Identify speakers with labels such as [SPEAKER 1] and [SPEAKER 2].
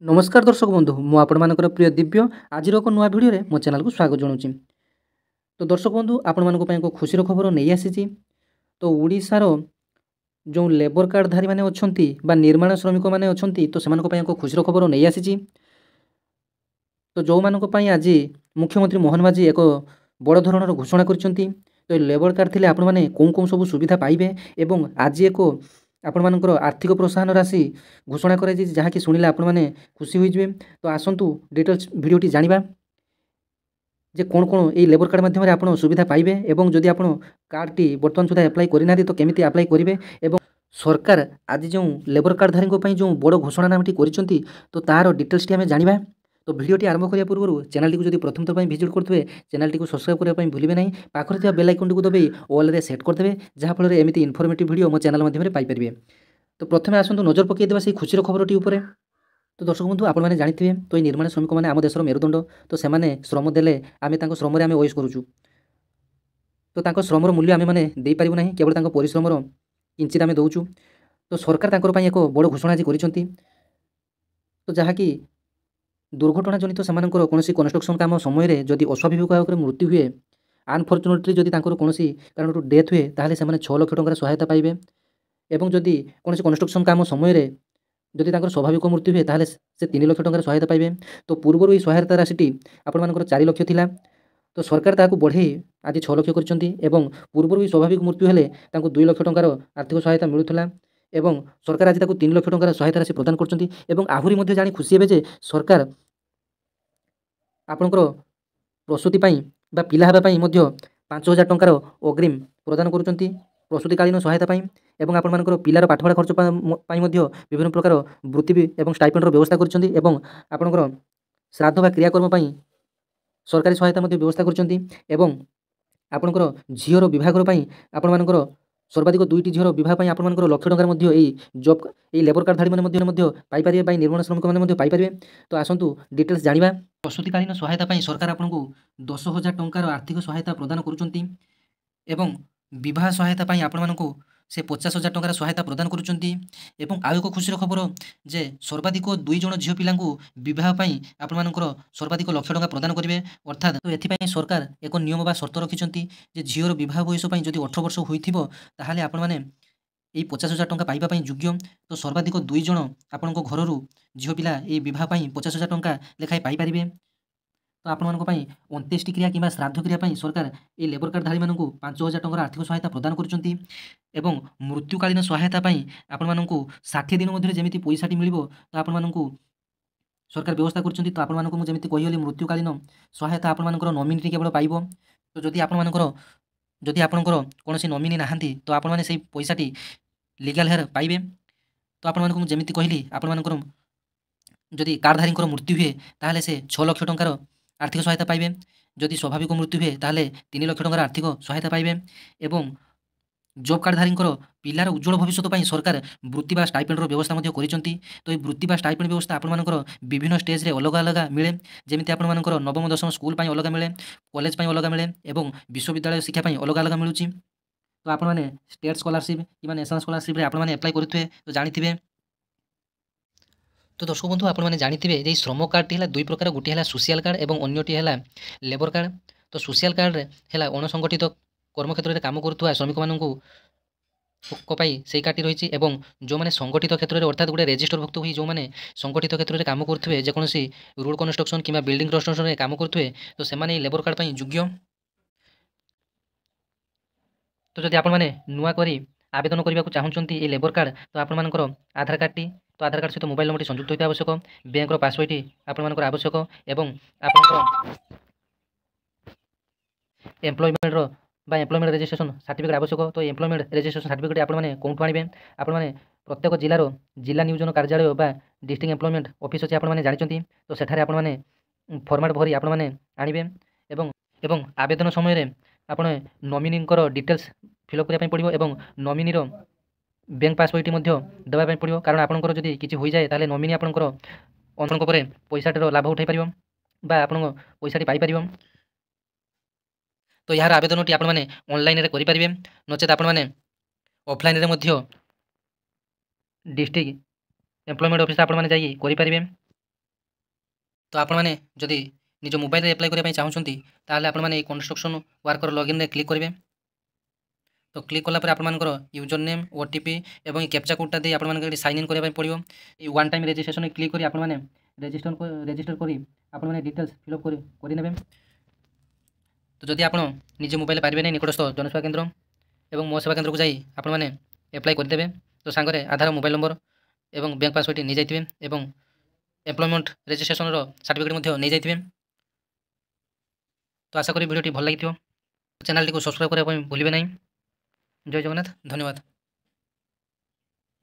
[SPEAKER 1] नमस्कार दर्शक बंधु मु आपणमानकर प्रिय दिव्य आज एक नुआ भिडियो मो चैनल को स्वागत जनाऊँ। तो दर्शक बंधु आपण मानक एक खुशी खबर नहीं आसी। तो ओडिशार जो लेबर कार्डधारी मैंने अच्छा निर्माण श्रमिक मैंने अच्छा तो से एक खुशी खबर नहीं आसी। तो जो मानक आज मुख्यमंत्री मोहन माझी एक बड़ धरणर घोषणा कर तो लेबर कार्ड थे आपण मैंने कौन कौन सब सुविधा पाइबे एवं आज एक आपण मानकर आर्थिक प्रोत्साहन राशि घोषणा कर जहाँकि शुणिले आपण मैंने खुशी होइबे। तो आसतु डिटेल्स भिडियोटी जानिबा जे कौन कौन ये लेबर कार्ड माध्यम आप सुविधा पाइबे एवं जदि आप कार्डटी बर्तमान सुधा एप्लाई करना तो केमी एप्लाई करेंगे एवं सरकार आज जो लेबर कार्डधारी जो बड़ घोषणा नामटी कर तो तार डिटेल्स आम जाना। तो भिडियोटी आरंभ करने पूर्व चैनल को जब प्रथम थर विजिट करेंगे चैनल को सब्सक्राइब करने भूलें ना पाखे बेल आइकन को दबाई ऑल रे सेट करदे जहाँफल एमती इनफॉर्मेटिव वीडियो मो चैनल माध्यम पाइपर। तो प्रथम आसतु नजर पकईदेवा से खुशी खबरटी उपर। तो दर्शक बंधु आपने जानते तो ये निर्माण श्रमिक मैंने आम देशर मेरुदंड तो से श्रम देले आम श्रम आम ओएस करुचु तो श्रमर मूल्य आम मैंने देपारू ना केवल परिश्रमर किंचित आम दौचु। तो सरकार एक बड़ घोषणा आज कर तो जहाँकि दुर्घटना जनित से कौन कंस्ट्रक्शन काम समय जदि अस्वाभाविक भाव में मृत्यु हुए अनफर्चुनेटली जदि कौन कारण डेथ हुए ताहले से 6 लाख टंकार सहायता पाइबे एवं जदि कौन कंस्ट्रक्शन काम समय जदि स्वाभाविक मृत्यु हुए ताहले से 3 लाख टंकार सहायता पाइबे। तो पूर्व यह सहायता राशि आपर 4 लाख थिला तो सरकार ताकू बढ़े आज 6 लाख कर पूर्व भी स्वाभाविक मृत्यु हेले 2 लाख टंकार आर्थिक सहायता मिलूला एवं सरकार आज 3 लाख टंकार सहायता राशि प्रदान कर आहरी जानी खुशी हे सरकार आपणकर प्रसूति पिला हेबाई 5,000 टंकार अग्रिम प्रदान करुँच प्रसूतिकालीन सहायता एवं आपणकर पिलार पाठपढ़ा खर्च विभिन्न प्रकार वृत्ति और स्टाइपेंडर व्यवस्था कर श्राद्ध बा क्रियाकर्म सरकारी सहायता व्यवस्था कर झीर विभाग आपणकर सर्वाधिक 2टी झीर विवाह आपणकर लाख टंकार जॉब ये लेबर कार्डधारी मैंने पाइपर निर्माण श्रमिक मैंने पाइपर। तो आसतु डिटेल्स जानिबा। प्रसूतिकालीन सहायता सरकार आपको 10,000 टंकार आर्थिक सहायता प्रदान करुँच एवं विवाह सहायता आपण से 50,000 टंकार सहायता प्रदान करुँच। आउ एक खुशी खबर जे सर्वाधिक 2 जण झील पिला बहुत आपर सर्वाधिक लाख टंका प्रदान करेंगे अर्थात तो ये सरकार एक नियम बा शर्त रखिंट झीर बहुत बयस जब 18 वर्ष होता आपण मैंने यही 50,000 टंका पाइबा योग्य। तो सर्वाधिक 2 जण आपण घर झील पिला ये बहुत 50,000 टंका लेखाएं पाइपर। तो आपण 29 क्रिया कि श्राद्ध क्रिया सरकार ये लेबर कार्डधारी मानक 5,000 टंकार आर्थिक सहायता प्रदान कर मृत्युकालीन सहायता आपण 60 दिन मध्य जमी पैसाटी मिल तो आपण सरकार व्यवस्था कर। तो आपको जमी कहीगली मृत्युकालीन सहायता आपण नॉमिनी केवल पाइब। तो जदि आपणकर कौन नॉमिनी नहांती तो आपण मैंने पैसाटी लीगल हेयर पाइबे। तो आपको जमी कहली आपणकर जदि कार्डधारी मृत्यु हुए ताहले से 6 लाख टंकार आर्थिक सहायता पाइबे जदि स्वाभाविक मृत्यु हुए ताहले 3 लाख टंकार आर्थिक सहायता पाइबे एवं जॉब कार्डधारी पिलार उज्जवल भविष्य सरकार वृत्ति बा स्टाइपेंडर व्यवस्था कर। तो ये वृत्ति बा स्टाइपेंड व्यवस्था आपणकर विभिन्न स्टेज रे अलग अलग मिले जमी आपणकर नवम दशम स्कूल अलग मिले कॉलेज अलग मिले एवं विश्वविद्यालय शिक्षा अलग अलग मिलूँ। तो आपने स्टेट स्कॉलरशिप कि नेशनल स्कॉलरशिप आपने एप्लाई करेंगे तो जानी। तो दर्शक बंधु आपने जानिथे ये श्रम कार्ड है 2 प्रकार गोटे है सोशल कार्ड और अन्यटी है लेबर कार्ड। तो सोशल कार्ड है अणसंगठित कर्मक्षेत्र में काम करुवा श्रमिक मानू से कार्ड रही जो मैंने संगठित क्षेत्र में अर्थात गोटे रेजिस्टरभुक्त हुई जो मैंने संगठित क्षेत्र में काम करुवे जेकोसी रोड कंस्ट्रक्शन कि बिल्डिंग कंस्ट्रक्शन में काम करुवे तो से लेबर कार्ड योग्य। तो जब आपने नुआ करी आवेदन करने को चाहते ये लेबर कार्ड तो आपर आधार कार्डटी तो आधार कार्ड सहित मोबाइल नंबर संयुक्त होता आवश्यक बैंक पासबुकटी आपर आवश्यक एवं आप एम्प्लॉयमेंट रजिस्ट्रेशन सर्टिफिकेट आवश्यक। तो एम्प्लॉयमेंट रजिस्ट्रेशन सर्टिफिकेट आपने कौन आणवे आपने प्रत्येक जिलार जिला नियोजन कार्यालय बा डिस्ट्रिक्ट एम्प्लॉयमेंट ऑफिस अच्छे आपने जानते तो सेठारे आपने फॉर्मेट भरी आपने आणवे एवं आवेदन समय आपने नॉमिनी डिटेल्स फिलअप करने पड़ो और नॉमिनीर बैंक पासबुकटी देवाई पड़ो कारण आपंकर जब किसी हो जाए ताले नॉमिनी आपंकर अनपर पैसाटर लाभ उठाई पार बा आप पैसाटी पाइपर। तो यार आवेदनटी आपने ऑनलाइन करेंगे नचेत आपने ऑफलाइन डिस्ट्रिक्ट एम्प्लॉयमेंट ऑफिस आपने करेंगे। तो आपने जदि निज मोबाइल एप्लाय करने चाहते ताहले आपने कंस्ट्रक्शन वर्कर लॉगिन रे क्लिक करेंगे। तो क्लिक कलापर आपर यूजर नेम ओटीपी और कैप्चा कोडटा दे आप साइन इन करने पड़ो। वन टाइम रेजिस्ट्रेशन क्लिक कर आपने रेजिस्टर कर आपने डिटेल्स फिलअप कर। तो जदि आप निजे मोबाइल पारे नहीं निकटस्थ जनसेवा केन्द्र और मो सेवा केन्द्र को जाई आपने एप्लाय करदे। तो सांगे आधार मोबाइल नंबर और बैंक पासवर्ड नहीं जाइए और एम्प्लॉयमेंट रेजिस्ट्रेशन सर्टिफिकेट नहीं जाइए। तो आशा करी वीडियोटी भल लगी। चैनल टी सब्सक्राइब करने भूलिए नहीं। जय जगन्नाथ, धन्यवाद।